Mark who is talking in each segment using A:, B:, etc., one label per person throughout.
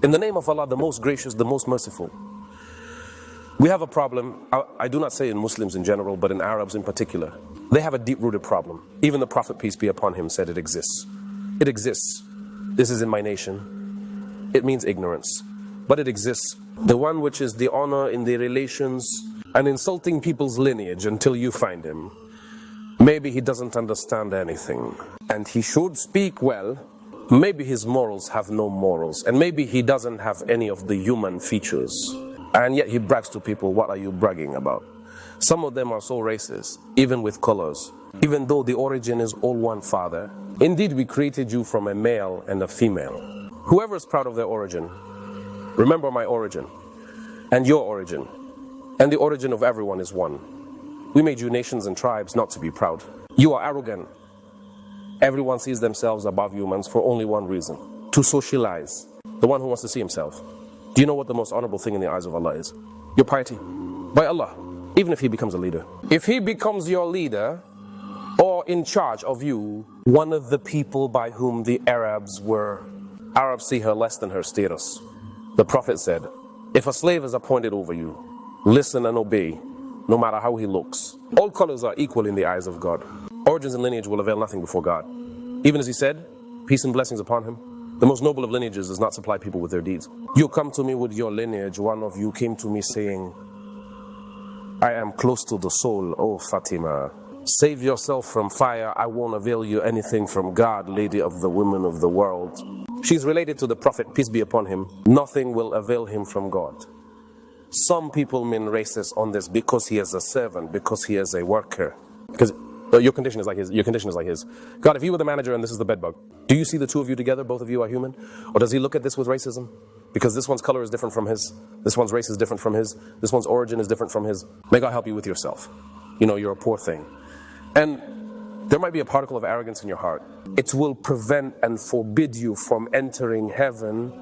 A: In the name of Allah, the most gracious, the most merciful. We have a problem, I do not say in Muslims in general, but in Arabs in particular. They have a deep-rooted problem. Even the Prophet, peace be upon him, said it exists. It exists. This is in my nation. It means ignorance, but it exists. The one which is the honor in the relations and insulting people's lineage until you find him. Maybe he doesn't understand anything, and he should speak well. Maybe his morals have no morals, and maybe he doesn't have any of the human features. And yet he brags to people. What are you bragging about? Some of them are so racist, even with colors. Even though the origin is all one father. Indeed, we created you from a male and a female. Whoever is proud of their origin, remember my origin, and your origin, and the origin of everyone is one. We made you nations and tribes not to be proud. You are arrogant. Everyone sees themselves above humans for only one reason: to socialize. The one who wants to see himself. Do you know what the most honorable thing in the eyes of Allah is? Your piety. By Allah, even if he becomes a leader. If he becomes your leader or in charge of you, one of the people by whom the Arabs see her less than her status. The Prophet said, if a slave is appointed over you, listen and obey, no matter how he looks. All colors are equal in the eyes of God. Origins and lineage will avail nothing before God. Even as he said, peace and blessings upon him. The most noble of lineages does not supply people with their deeds. You come to me with your lineage. One of you came to me saying, I am close to the soul, oh Fatima. Save yourself from fire. I won't avail you anything from God, lady of the women of the world. She's related to the Prophet, peace be upon him. Nothing will avail him from God. Some people mean racist on this because he is a servant, because he is a worker. Because your condition is like his. Your condition is like his. God, if he were the manager and this is the bedbug, do you see the two of you together? Both of you are human? Or does he look at this with racism? Because this one's color is different from his. This one's race is different from his. This one's origin is different from his. May God help you with yourself. You know, you're a poor thing. And there might be a particle of arrogance in your heart. It will prevent and forbid you from entering heaven.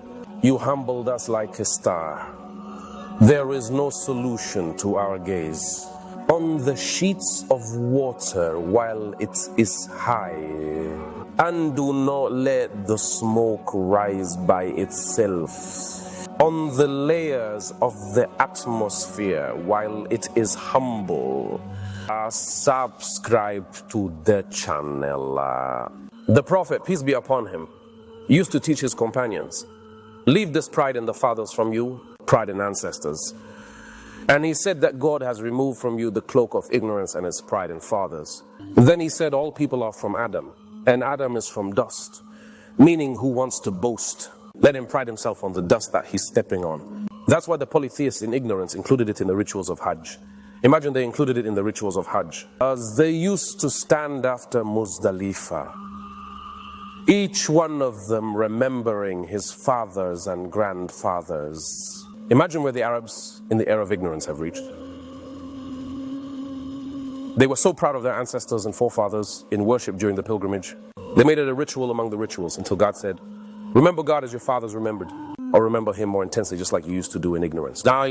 A: You humbled us like a star. There is no solution to our gaze. On the sheets of water while it is high, and do not let the smoke rise by itself. On the layers of the atmosphere while it is humble, subscribe to the channel. The Prophet, peace be upon him, used to teach his companions, leave this pride in the fathers from you, pride in ancestors. And he said that God has removed from you the cloak of ignorance and his pride in fathers. Then he said all people are from Adam, and Adam is from dust, meaning who wants to boast, let him pride himself on the dust that he's stepping on. That's why the polytheists in ignorance included it in the rituals of Hajj. Imagine they included it in the rituals of Hajj. As they used to stand after Muzdalifah, each one of them remembering his fathers and grandfathers. Imagine where the Arabs in the era of ignorance have reached. They were so proud of their ancestors and forefathers in worship during the pilgrimage. They made it a ritual among the rituals until God said, remember God as your fathers remembered, or remember him more intensely just like you used to do in ignorance. Now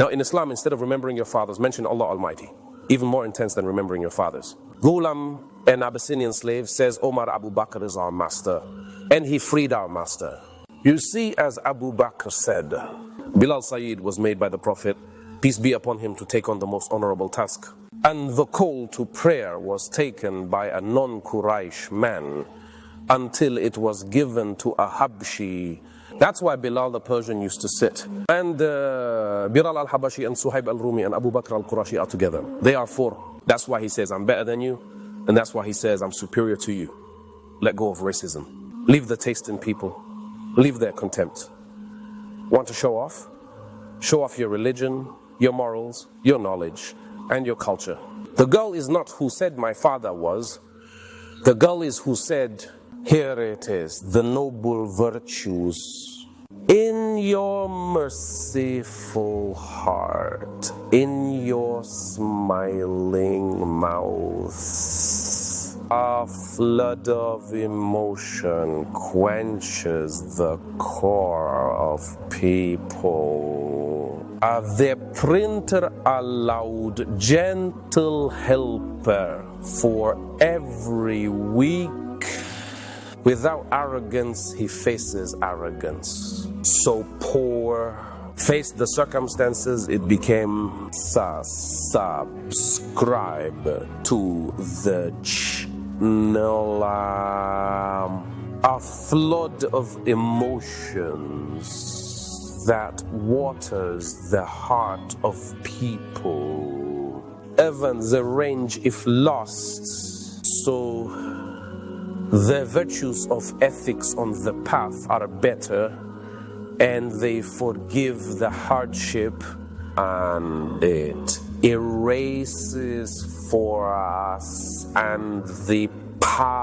A: in Islam, instead of remembering your fathers, mention Allah Almighty. Even more intense than remembering your fathers. Ghulam, an Abyssinian slave, says Omar Abu Bakr is our master, and he freed our master. You see, as Abu Bakr said, Bilal Sayyid was made by the Prophet, peace be upon him, to take on the most honorable task. And the call to prayer was taken by a non-Quraysh man until it was given to a Habshi. That's why Bilal the Persian used to sit. And Bilal al-Habashi and Suhaib al-Rumi and Abu Bakr al-Qurashi are together. They are four. That's why he says, I'm better than you. And that's why he says, I'm superior to you. Let go of racism. Leave the taste in people. Leave their contempt. Want to show off? Show off your religion, your morals, your knowledge, and your culture. The girl is not who said my father was. The girl is who said, here it is, the noble virtues. In your merciful heart, in your smiling mouth, a flood of emotion quenches the core of people. The printer allowed gentle helper for every weak
B: Without arrogance, he faces arrogance. So poor faced the circumstances, it became subscribe to the channel. A flood of emotions that waters the heart of people. Even the range if lost, so the virtues of ethics on the path are better, and they forgive the hardship, and it erases for us and the power